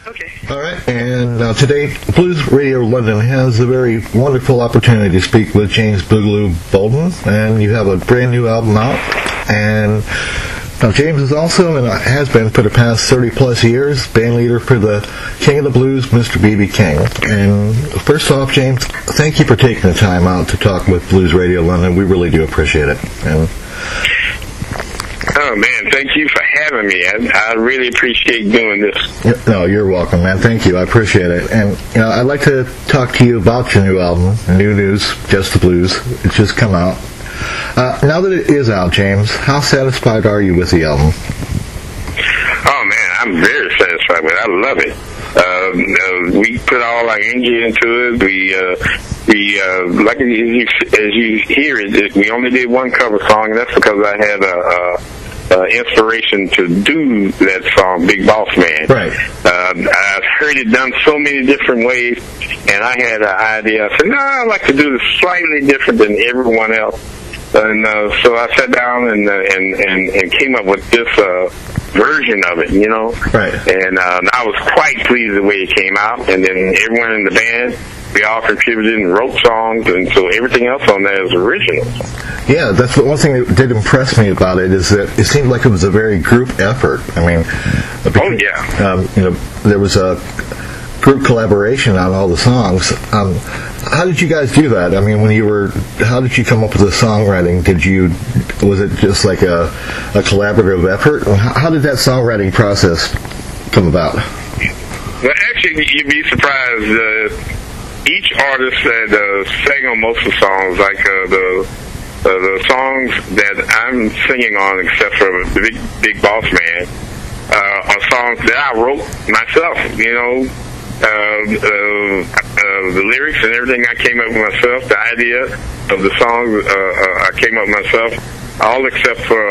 Okay. All right, and today Blues Radio London has a very wonderful opportunity to speak with James Boogaloo Bolden, and you have a brand new album out. And now James is also, and has been for the past 30-plus years, band leader for the King of the Blues, Mr. B.B. King. And first off, James, thank you for taking the time out to talk with Blues Radio London. We really do appreciate it. And oh, man, thank you for having me. I really appreciate doing this. No, you're welcome, man. Thank you. I appreciate it. And, I'd like to talk to you about your new album, New News, Just the Blues. It's just come out. Now that it is out, James, how satisfied are you with the album? Oh, man, I'm very satisfied with it. I love it. We put all our energy into it. We like as you hear it, we only did one cover song, and that's because I had inspiration to do that song, Big Boss Man. Right. I've heard it done so many different ways, and I had an idea. I said, no, I'd like to do this slightly different than everyone else. And so I sat down and came up with this version of it, Right. And I was quite pleased the way it came out. And then everyone in the band, we all contributed and wrote songs, and so everything else on there is original. Yeah, that's the one thing that did impress me about it, is that it seemed like it was a very group effort. I mean, there was a group collaboration on all the songs. How did you guys do that? I mean, how did you come up with the songwriting? Was it just like a collaborative effort? How did that songwriting process come about? Well, actually, you'd be surprised. Each artist that sang on most of the songs, like the songs that I'm singing on, except for Big Boss Man, are songs that I wrote myself. The lyrics and everything I came up with myself. The idea of the songs I came up with myself, all except for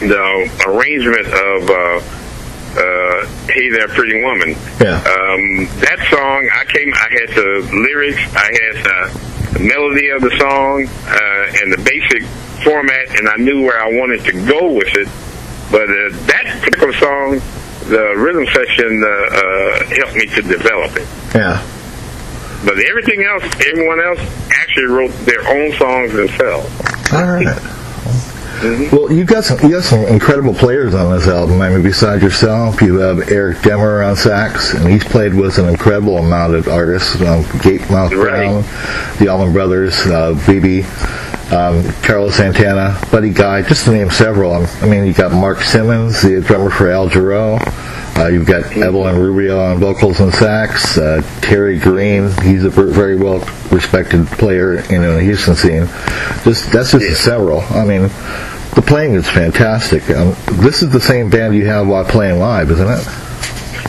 the arrangement of Hey There Pretty Woman. Yeah. That song, I had the lyrics, I had the melody of the song, and the basic format, and I knew where I wanted to go with it. But that particular song, the rhythm section helped me to develop it. Yeah. But everyone else actually wrote their own songs themselves. All right. Mm-hmm. Well, you got some incredible players on this album. I mean, besides yourself, you have Eric Demmer on sax, and he's played with an incredible amount of artists: Gatemouth Brown, the Allman Brothers, BB, Carlos Santana, Buddy Guy, just to name several. I mean, you got Mark Simmons, the drummer for Al Jarreau. You've got Evelyn Rubio on vocals and sax. Terry Green, he's a very well-respected player in the Houston scene. That's just several. I mean, the playing is fantastic. This is the same band you have while playing live, isn't it?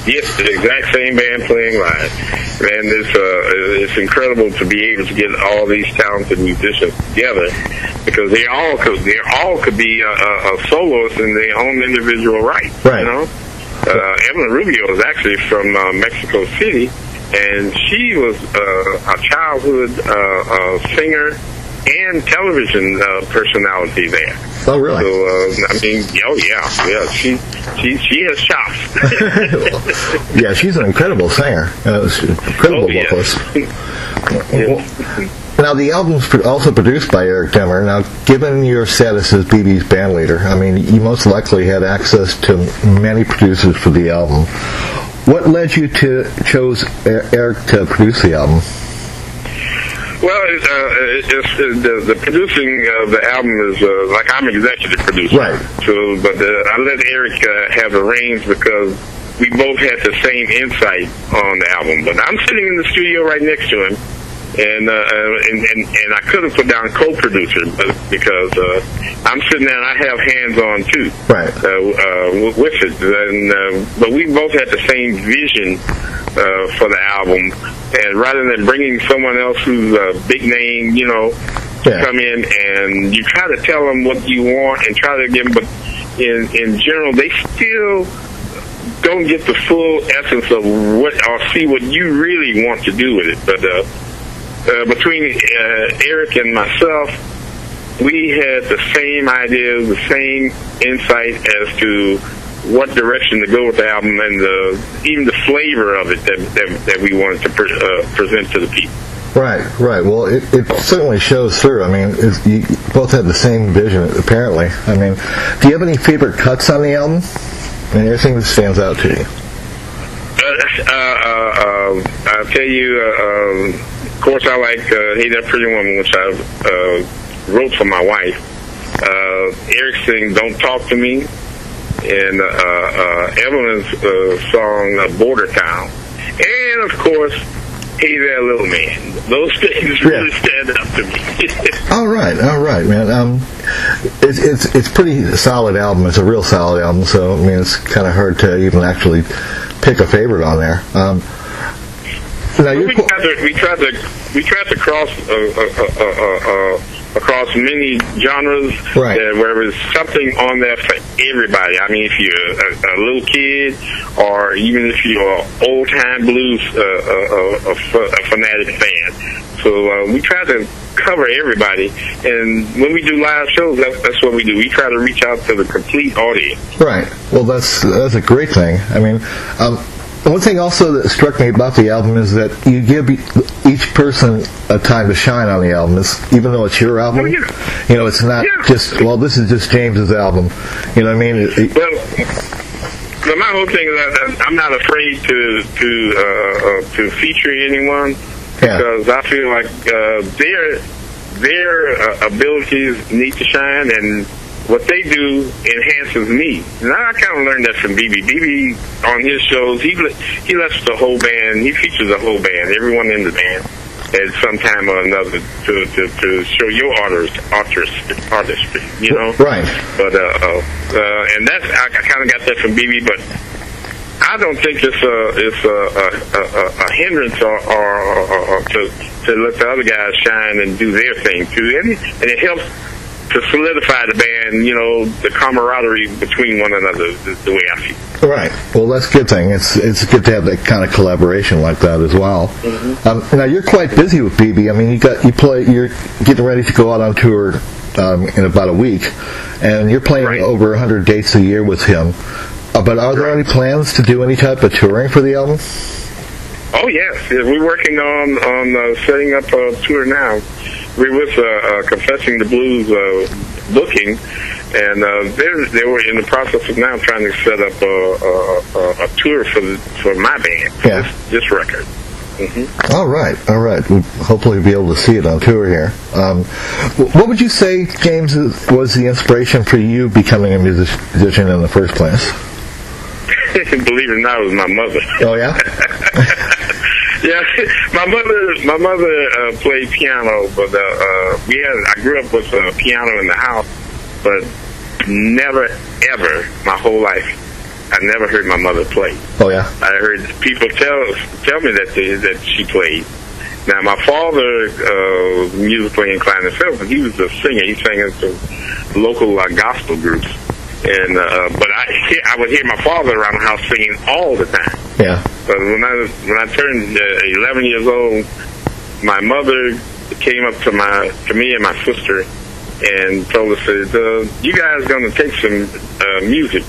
Yes, the exact same band playing live. Man, it's incredible to be able to get all these talented musicians together, because they all could be a soloist in their own individual right. Right. Evelyn Rubio is actually from Mexico City, and she was a childhood singer and television personality there. Oh, really? So, she has chops. Yeah, she's an incredible singer. Incredible vocalist. Yeah. Now, the album's also produced by Eric Demmer. Now, given your status as BB's band leader, I mean, you most likely had access to many producers for the album. What led you to chose Eric to produce the album? Well, the producing of the album is like I'm executive producer. Right. So, but I let Eric have the reins because we both had the same insight on the album. But I'm sitting in the studio right next to him, and I could have put down co-producer, but because I'm sitting there and I have hands on too. Right. With it, but we both had the same vision for the album, and rather than bringing someone else who's a big name, come in and you try to tell them what you want and try to give them, but in general, they still don't get the full essence of what or see what you really want to do with it. But between Eric and myself, we had the same idea, the same insight as to what direction to go with the album and even the flavor of it that we wanted to present to the people. Right. Well, it certainly shows through. I mean, you both had the same vision, apparently. I mean, do you have any favorite cuts on the album? And anything that stands out to you? I'll tell you, of course, I like Hey That Pretty Woman, which I wrote for my wife. Eric sings Don't Talk to Me, and Evelyn's song Border Town. And, of course, Hey There, Little Man. Those things really stand up to me. All right, man. It's pretty solid album. It's a real solid album. So I mean, it's kind of hard to even actually pick a favorite on there. Now we tried to cross across many genres, right? Where there's something on there for everybody. I mean, if you're a little kid, or even if you're an old-time blues a fanatic fan. So we try to cover everybody, and when we do live shows, that's what we do. We try to reach out to the complete audience. Right. Well, that's a great thing. I mean, one thing also that struck me about the album is that you give each person a time to shine on the album. Even though it's your album, you know, it's not just, well, this is just James's album. You know what I mean? Well, my whole thing is that I'm not afraid to feature anyone, because I feel like their abilities need to shine, and what they do enhances me. And I kind of learned that from BB. BB, on his shows, he lets the whole band, he features the whole band, everyone in the band, at some time or another, to show your artistry, you know? Right. But, and that's, I kind of got that from BB, but I don't think it's a hindrance or to let the other guys shine and do their thing too. And it helps to solidify the band, you know, the camaraderie between one another is the way I feel. Right. Well, that's a good thing. It's good to have that kind of collaboration like that as well. Mm-hmm. Now you're quite busy with BB. I mean, you're getting ready to go out on tour in about a week, and you're playing over 100 dates a year with him. But are there any plans to do any type of touring for the album? Oh yes, we're working on setting up a tour now. We're with Confessing the Blues booking, and they were in the process of now trying to set up a tour for my band, this record. Mm-hmm. All right. We'll hopefully be able to see it on tour here. What would you say, James, was the inspiration for you becoming a musician in the first place? Believe it or not, it was my mother. Oh yeah. Yeah, my mother played piano, but I grew up with a piano in the house, but never ever my whole life I never heard my mother play. Oh yeah. I heard people tell me that she played. Now my father was musically inclined himself, and he was a singer. He sang in some local gospel groups. And but I would hear my father around the house singing all the time. Yeah. But when I turned 11 years old, my mother came up to me and my sister and told us that you guys going to take some music.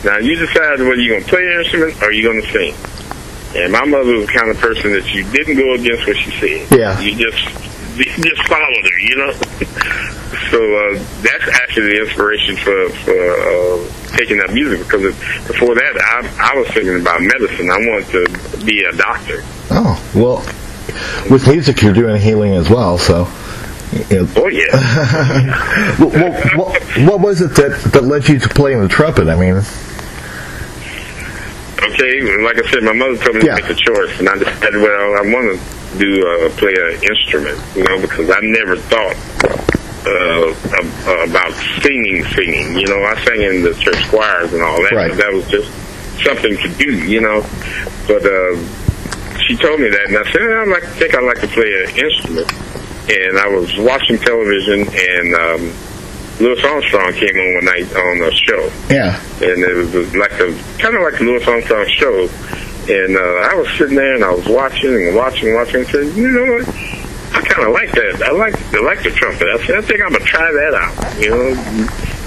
Now you decide whether you're going to play an instrument or you're going to sing. And my mother was the kind of person that you didn't go against what she said. Yeah. You just followed her, you know. So that's actually the inspiration for taking up music, because before that I was thinking about medicine. I wanted to be a doctor. Oh, well, with music you're doing healing as well, so. You know. Oh yeah. what was it that led you to playing the trumpet? I mean. Okay, like I said, my mother told me to make a choice, and I decided, well, I want to play an instrument, you know, because I never thought about singing. You know, I sang in the church choirs and all that. Right. So that was just something to do, you know. But she told me that, and I said, I think I'd like to play an instrument. And I was watching television, and Louis Armstrong came on one night on a show. Yeah. And it was kind of like the Louis Armstrong show. And I was sitting there and I was watching and said, you know what? I kind of like that. I like the trumpet. I said, I think I'm going to try that out, you know.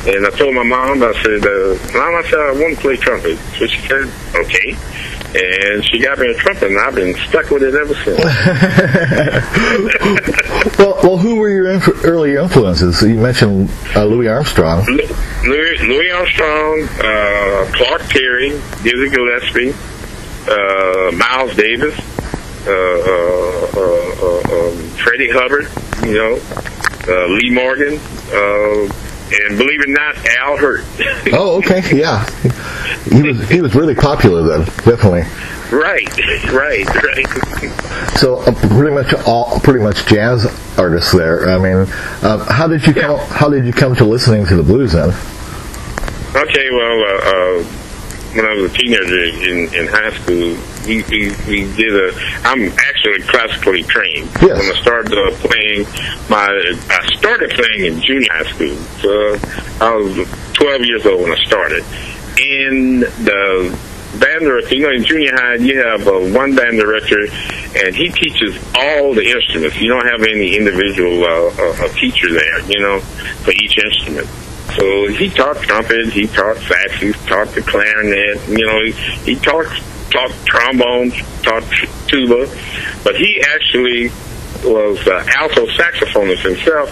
And I told my mom, I said, Mom, I want to play trumpet. So she said, okay. And she got me a trumpet, and I've been stuck with it ever since. well, who were your early influences? You mentioned Louis Armstrong. Louis Armstrong, Clark Terry, Dizzy Gillespie, Miles Davis, Freddie Hubbard, Lee Morgan, and believe it or not, Al Hurt. Oh, okay, yeah. He was really popular then, definitely. Right. So pretty much jazz artists there. I mean, how did you come to listening to the blues then? Okay, well, when I was a teenager in high school, we did I'm actually classically trained. Yes. When I started playing, I started playing in junior high school. So I was 12 years old when I started. And the band director, in junior high, you have one band director, and he teaches all the instruments. You don't have any individual teacher there, for each instrument. So he taught trumpet, he taught sax, he taught the clarinet, he taught trombone, taught tuba, but he actually was alto saxophonist himself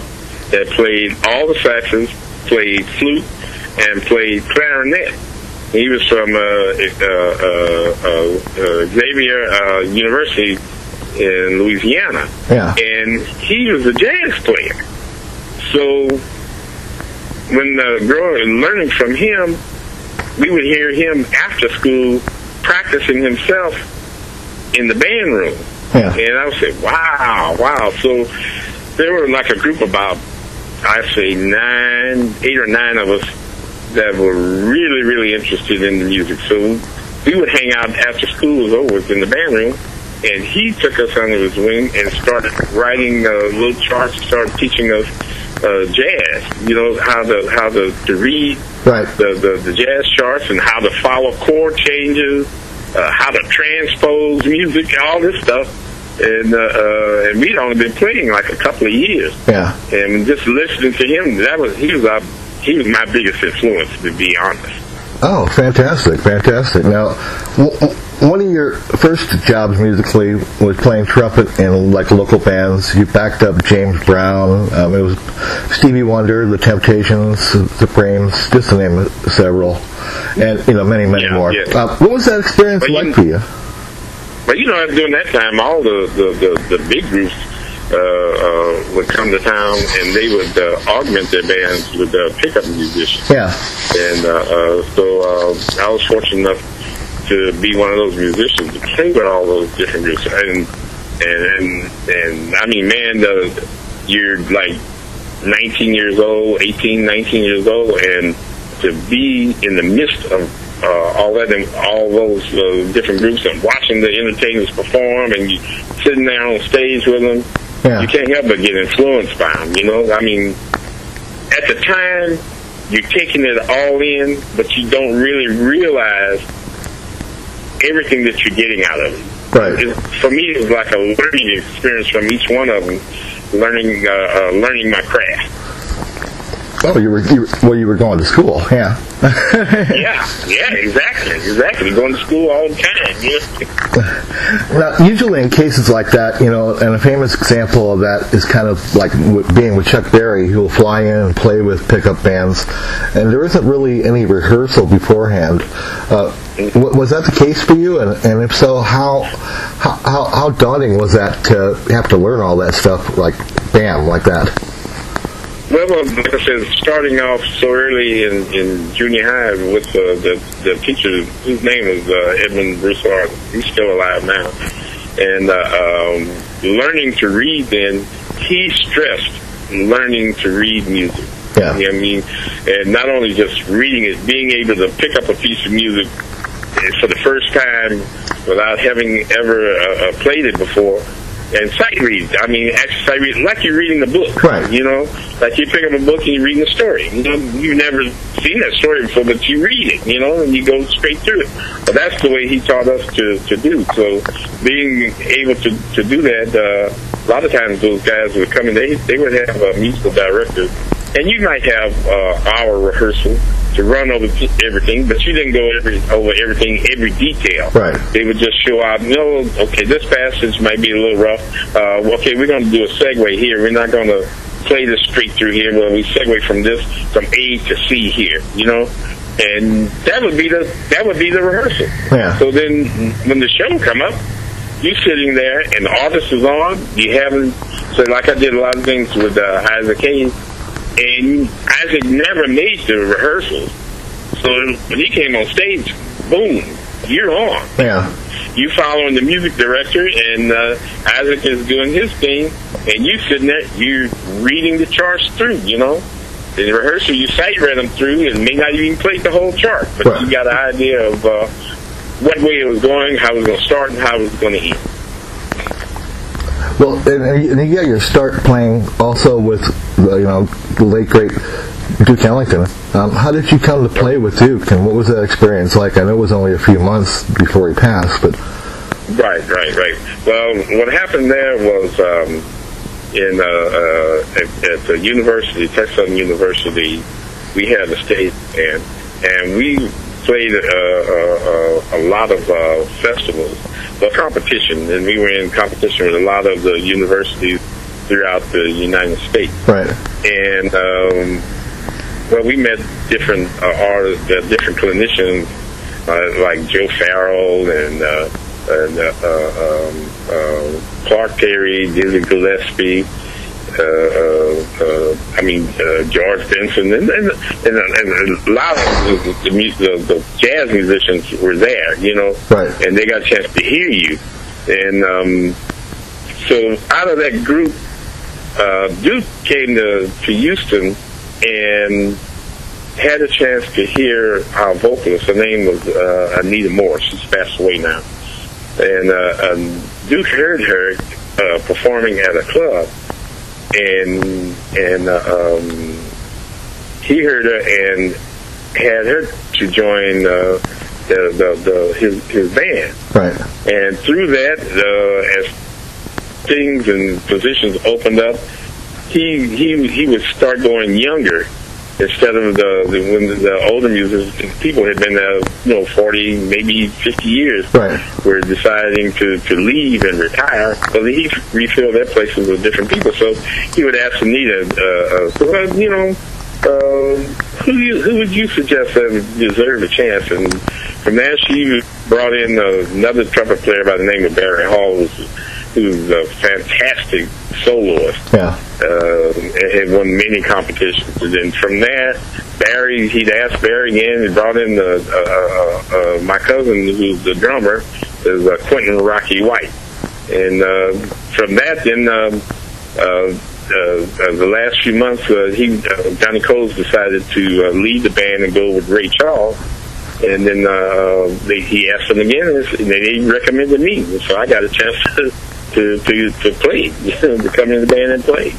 that played all the saxes, played flute, and played clarinet. He was from Xavier University in Louisiana, and he was a jazz player. So when growing learning from him, we would hear him after school practicing himself in the band room. Yeah. And I would say, wow. So there were like a group about, I'd say 8 or 9 of us that were really, really interested in the music. So we would hang out after school was over in the band room, and he took us under his wing and started writing little charts, started teaching us jazz, how to read the jazz charts and how to follow chord changes, how to transpose music, all this stuff. And we'd only been playing like a couple of years. Yeah. And just listening to him, he was my biggest influence, to be honest. Oh, fantastic. Now, one of your first jobs musically was playing trumpet in local bands. You backed up James Brown. It was Stevie Wonder, The Temptations, Supremes, just to name several, and many more. Yeah. What was that experience like for you? But during that time, all the big groups would come to town, and they would augment their bands with pickup musicians. Yeah. And so I was fortunate enough to be one of those musicians to play with all those different groups. And I mean, man, you're like 19 years old, 18, 19 years old, and to be in the midst of all that and all those different groups and watching the entertainers perform, and you sitting there on stage with them, you can't help but get influenced by them, I mean, at the time, you're taking it all in, but you don't really realize everything that you're getting out of it. Right. For me, it was like a learning experience from each one of them, learning my craft. Oh, you were going to school, yeah. yeah, exactly. Going to school all the time. Now, usually in cases like that, and a famous example of that is kind of like being with Chuck Berry, who will fly in and play with pickup bands, and there isn't really any rehearsal beforehand. Was that the case for you? And if so, how daunting was that to have to learn all that stuff like that? Well, like I said, starting off so early in junior high with the teacher, his name is Edmund Broussard. He's still alive now. And learning to read then, he stressed learning to read music. Yeah. I mean, and not only just reading it, being able to pick up a piece of music for the first time without having ever played it before. And sight read. I mean, actually sight read like you're reading a book. Right. Like you pick up a book and you're reading a story. You've never seen that story before, but you read it, and you go straight through it. But that's the way he taught us to do. So being able to do that, a lot of times those guys would come in, they would have a musical director and you might have hour rehearsal to run over everything, but you didn't go over everything, every detail. Right. They would just show out, okay, this passage might be a little rough. Okay, we're going to do a segue here. We're not going to play this straight through here. Well, we segue from A to C here, and that would be the rehearsal. Yeah. So then, when the show come up, you sitting there and the artist is on. You haven't, so like I did a lot of things with Isaac Hayes. And Isaac never made the rehearsals. So when he came on stage, boom, you're on. Yeah. You following the music director, and Isaac is doing his thing, and you sitting there, you're reading the charts through, In the rehearsal, you sight read them through, and may not even play the whole chart, but right. You got an idea of what way it was going, how it was going to start, and how it was going to end. Well, and you got your start playing also with, the late, great Duke Ellington. How did you come to play with Duke, and what was that experience like? I know it was only a few months before he passed, but... Right. Well, what happened there was at the university, Texas Southern University, we had a stage band, and we played a lot of festivals. Well, competition, and we were in competition with a lot of the universities throughout the United States. Right. And, we met different artists, different clinicians, like Joe Farrell and Clark Terry, Dizzy Gillespie, George Benson, and a lot of the jazz musicians were there, Right. And they got a chance to hear you. And so out of that group, Duke came to Houston and had a chance to hear our vocalist. Her name was Anita Moore. She's passed away now. And Duke heard her performing at a club. And he heard her and had her to join his band. Right. And through that, as things and positions opened up, he would start going younger instead of when the older musicians, people had been 40, maybe 50 years, right, were deciding to leave and retire. Well, he refilled their places with different people. So he would ask Anita, who would you suggest that deserve a chance? And from there, she brought in another trumpet player by the name of Barry Hall, who's a fantastic soloist. Yeah. Had won many competitions. And then from there, he'd asked Barry again, and brought in my cousin, who's the drummer, is Quentin Rocky White. And from that, then the last few months, Johnny Coles decided to leave the band and go with Ray Charles. And then he asked them again, and they recommended me. And so I got a chance to play, to come in the band and play.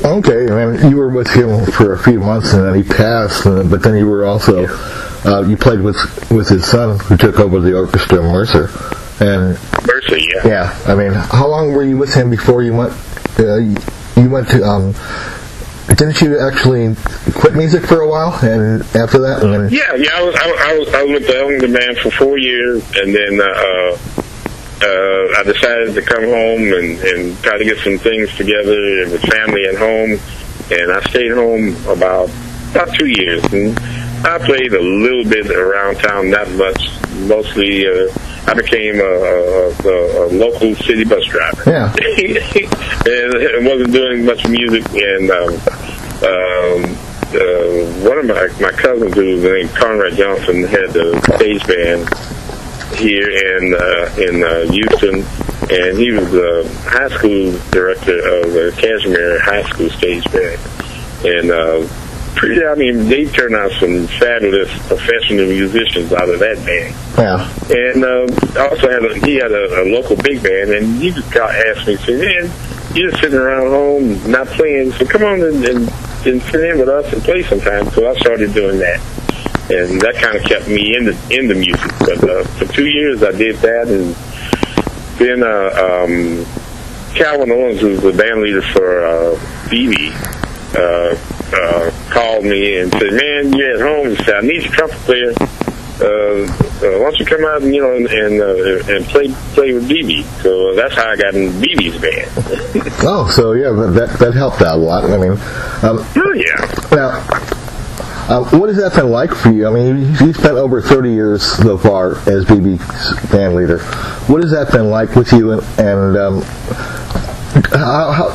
Okay, I mean, you were with him for a few months, and then he passed. But then you were also you played with his son, who took over the orchestra, Mercer. And Mercer, yeah. Yeah, I mean, how long were you with him before you went? You went to. Didn't you actually quit music for a while, and after that? And then... Yeah. I was with the Ellington band for 4 years, and then I decided to come home and try to get some things together with family at home, and I stayed home about 2 years, and I played a little bit around town, not much. Mostly, I became a local city bus driver. Yeah. And wasn't doing much music, and one of my cousins, who was named Conrad Johnson, had the stage band here in Houston, and he was the high school director of the Cashmere High School stage band. And they turned out some fabulous professional musicians out of that band. Yeah. And also he had a local big band, and he just asked me, said, "Man, you're just sitting around home not playing, so come on and sit in with us and play sometime." So I started doing that, and that kind of kept me in the music. But for 2 years I did that, and then Calvin Owens, who's the band leader for Phoebe, called me and said, "Man, you're at home." He said, "I need your trumpet player. Why don't you come out and and play with BB?" So that's how I got in BB's band. Oh, so yeah, that helped out a lot. I mean, yeah. Now, what has that been like for you? I mean, you spent over 30 years so far as BB's band leader. What has that been like with you? And how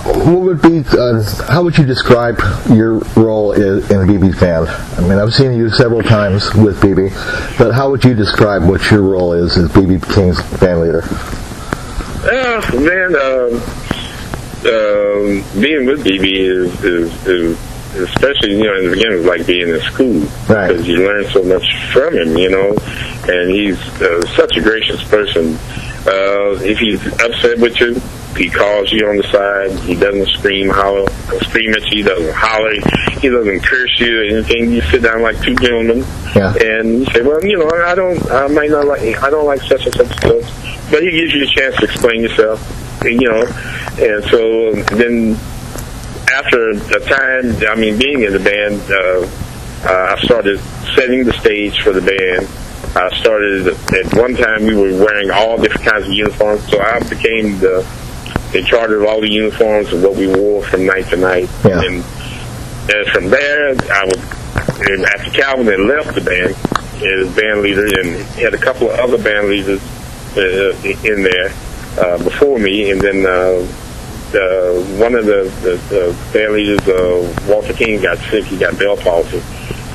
would you describe your role in BB's band? I mean, I've seen you several times with BB, but how would you describe what your role is as BB King's band leader? Being with BB is especially, in the beginning, it's like being in school. Right. Because you learn so much from him, and he's such a gracious person. If he's upset with you, he calls you on the side. He doesn't scream at you. He doesn't holler. He doesn't curse you or anything. You sit down like two gentlemen, and you say, "Well, I don't like such and such stuff," but he gives you a chance to explain yourself, And so then, after a time, being in the band, I started setting the stage for the band. I started, at one time, we were wearing all different kinds of uniforms, so I became in charge of all the uniforms and what we wore from night to night. Yeah. And from there, after Calvin had left the band as band leader, and had a couple of other band leaders in there before me, and then one of the band leaders, Walter King, got sick. He got Bell palsy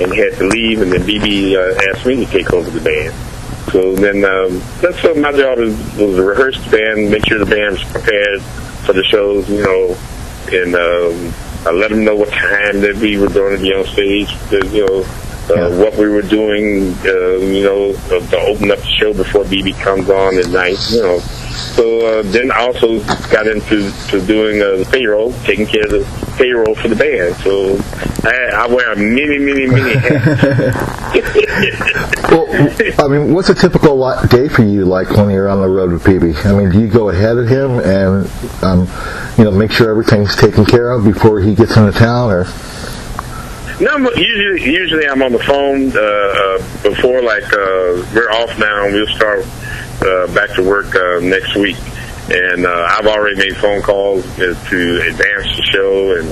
and had to leave, and then BB asked me to take over the band. So then that's what my job was to rehearse the band, make sure the band was prepared for the shows, and I let them know what time that we were going to be on stage, what we were doing, to open up the show before BB comes on at night, So then I also got into doing the payroll, taking care of the payroll for the band. So I wear many hats. Well, what's a typical day for you like when you're on the road with BB? I mean, do you go ahead of him and make sure everything's taken care of before he gets into town, or? No, usually I'm on the phone before, we're off now, and we'll start back to work next week. And I've already made phone calls to advance the show and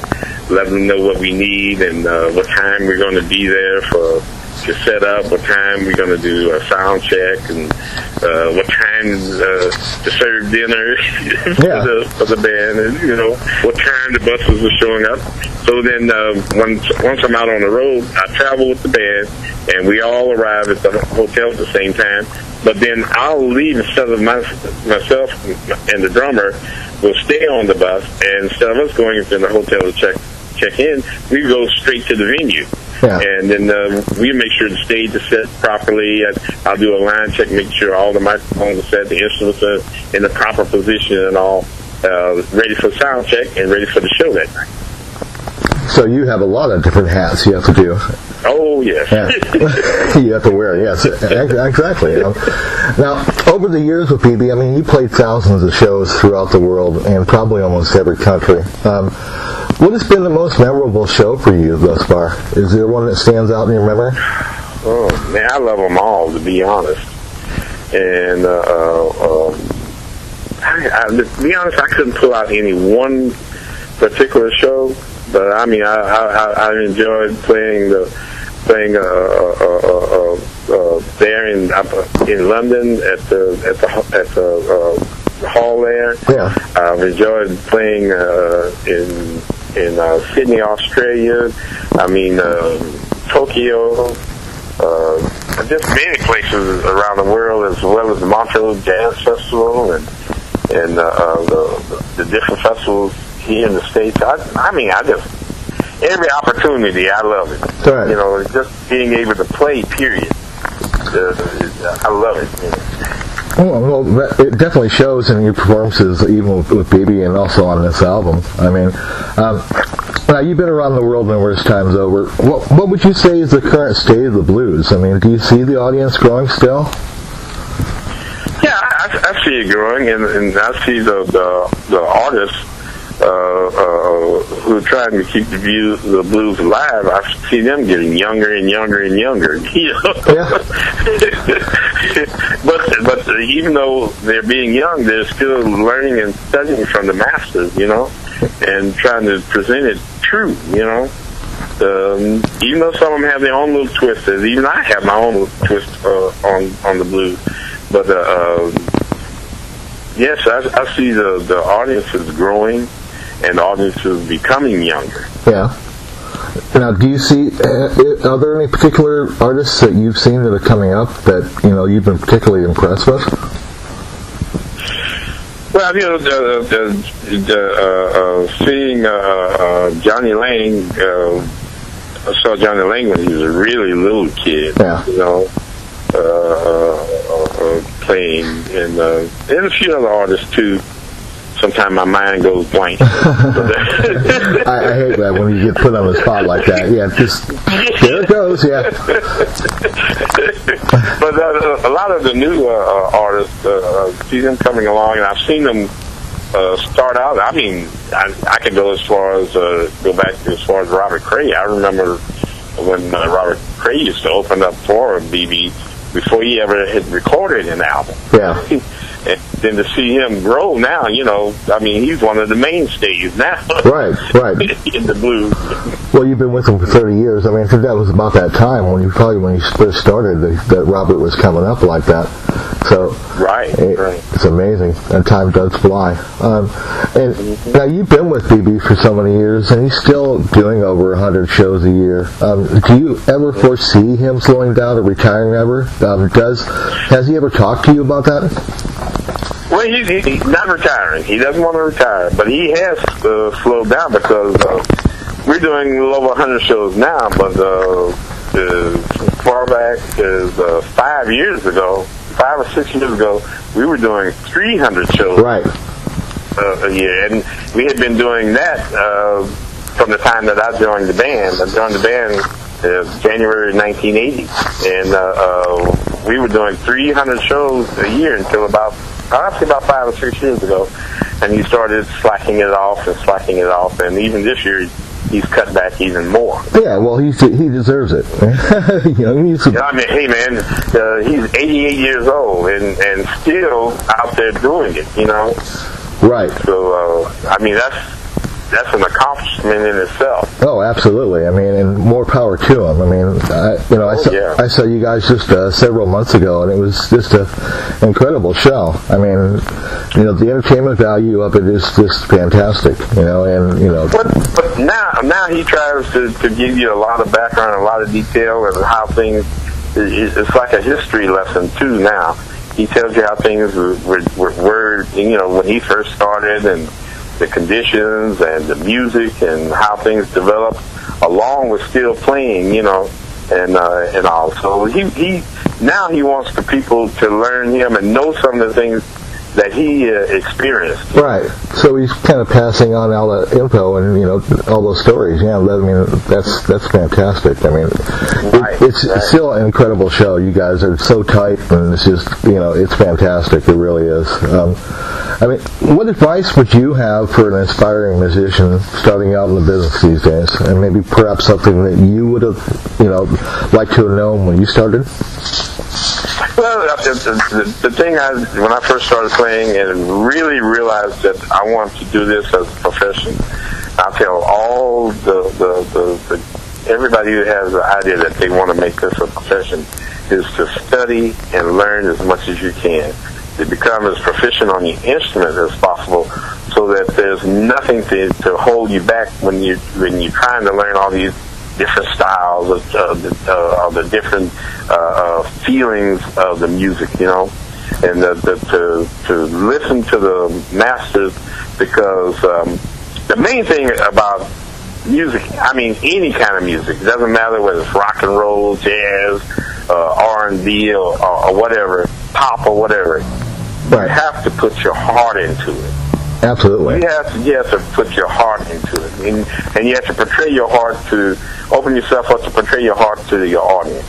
let them know what we need and what time we're going to be there to set up, what time we're going to do a sound check, and what time to serve dinner for the band, and what time the buses are showing up. So then once I'm out on the road, I travel with the band, and we all arrive at the hotel at the same time. But then I'll leave instead of myself and the drummer will stay on the bus, and instead of us going into the hotel to check in, we go straight to the venue. Yeah. And then we make sure the stage is set properly. I'll do a line check, make sure all the microphones are set, the instruments are in the proper position and all, ready for sound check and ready for the show that night. So you have a lot of different hats you have to do. Oh, yes. Yeah. You have to wear, yes. Exactly. Now, over the years with BB, you played thousands of shows throughout the world and probably almost every country. What has been the most memorable show for you thus far? Is there one that stands out in your memory? Oh, man, I love them all, to be honest. And to be honest, I couldn't pull out any one particular show. But I enjoyed playing there in London at the hall there. Yeah. I've enjoyed playing in Sydney, Australia. Tokyo. Just many places around the world, as well as the Montreal Jazz Festival and the different festivals here in the States. Every opportunity, I love it. Right. Just being able to play, period. I love it. Well, it definitely shows in your performances, even with BB and also on this album. Now you've been around the world numerous times over. What would you say is the current state of the blues? Do you see the audience growing still? Yeah, I see it growing, and I see the artists who are trying to keep the blues alive, I see them getting younger and younger and younger. You know? Yeah. but even though they're being young, they're still learning and studying from the masters, you know, and trying to present it true, you know. Even though some of them have their own little twists, even I have my own little twist on the blues, but yes, I see the audience is growing and the audience is becoming younger. Yeah. Now, do you see, are there any particular artists that you've seen that are coming up that, you know, you've been particularly impressed with? Well, you know, seeing Johnny Lang, I saw Johnny Lang when he was a really little kid, you know, playing, and a few other artists too. Sometimes my mind goes blank. I hate that when you get put on the spot like that. Yeah, just there it goes. Yeah. But a lot of the new artists, see them coming along, and I've seen them start out. I mean, I can go as far as go back as far as Robert Cray. I remember when Robert Cray used to open up for BB before he ever had recorded an album. Yeah. And then to see him grow now, you know, I mean, he's one of the mainstays now. Right. In the blues. Well, you've been with him for 30 years. I mean, I think that was about that time when you first started that Robert was coming up like that. So right. It's amazing, and time does fly. And now you've been with BB for so many years, and he's still doing over 100 shows a year. Do you ever foresee him slowing down or retiring ever? Has he ever talked to you about that? Well, he's not retiring. He doesn't want to retire, but he has slowed down because we're doing a little over 100 shows now, but as far back as 5 years ago, 5 or 6 years ago, we were doing 300 shows a year, and we had been doing that from the time that I joined the band. I joined the band January 1980, and we were doing 300 shows a year until about 5 or 6 years ago, and he started slacking it off, and even this year he's cut back even more. Yeah, well, he deserves it. You know, I mean, hey man, he's 88 years old and still out there doing it. You know, right? So I mean, that's an accomplishment in itself. Oh, absolutely. I mean, and more power to him. I mean, I saw you guys just several months ago, and it was just an incredible show. I mean, you know, the entertainment value of it is just fantastic. You know, and you know. But now he tries to give you a lot of background, a lot of detail, and how things. It's like a history lesson too. Now he tells you how things were you know, when he first started, and the conditions and the music and how things developed, along with still playing, you know, and all. So he now he wants the people to learn him and know some of the things that he experienced. Right. So he's kind of passing on all the info and, you know, all those stories. Yeah, I mean, that's fantastic. I mean, it's still an incredible show. You guys are so tight, and it's just, you know, it's fantastic. It really is. I mean, what advice would you have for an aspiring musician starting out in the business these days? And maybe perhaps something that you would have, you know, liked to have known when you started? Well, the thing when I first started playing and really realized that I wanted to do this as a profession, I'll tell all the everybody who has the idea that they want to make this a profession is to study and learn as much as you can, to become as proficient on your instrument as possible, so that there's nothing to hold you back when you're trying to learn all these different styles of the different feelings of the music, you know, and to listen to the masters, because the main thing about music, I mean any kind of music, it doesn't matter whether it's rock and roll, jazz, R&B or whatever, pop or whatever, you have to put your heart into it. Absolutely. You have to put your heart into it, and you have to portray your heart, to open yourself up to portray your heart to your audience.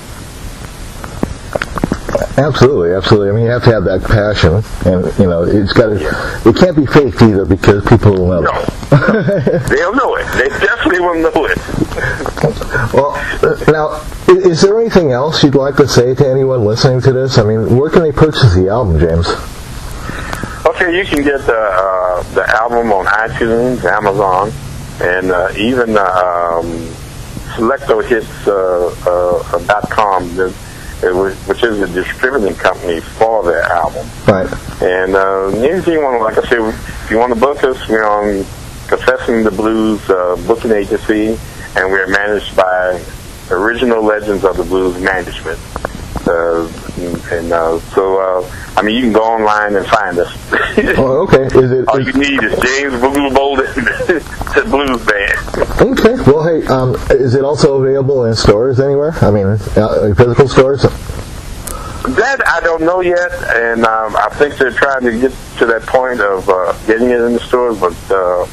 Absolutely, absolutely. I mean, you have to have that passion, and it can't be faked either, because people will know. No, they'll know it. They definitely will know it. Well, now, is there anything else you'd like to say to anyone listening to this? I mean, where can they purchase the album, James? Okay, you can get the album on iTunes, Amazon, and even SelectoHits.com, which is a distributing company for their album. Right. And anything you want, like I said, if you want to book us, we're on Confessing the Blues booking agency, and we're managed by Original Legends of the Blues Management. I mean, you can go online and find us. Oh, okay. All you need is James Boogaloo Bolden, the blues band. Okay. Well, hey, is it also available in stores anywhere? I mean, physical stores? That I don't know yet, and I think they're trying to get to that point of getting it in the stores, but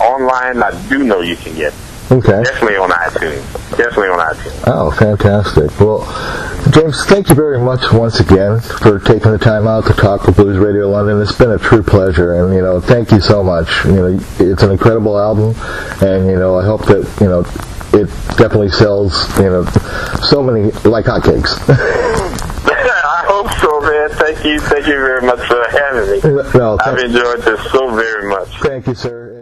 online I do know you can get it. Okay. Definitely on iTunes. Oh, fantastic. Well, James, thank you very much once again for taking the time out to talk with Blues Radio London. It's been a true pleasure, and thank you so much. It's an incredible album, and I hope that it definitely sells so many like hotcakes. I hope so, man. Thank you very much for having me. No, I've enjoyed this so very much. Thank you, sir.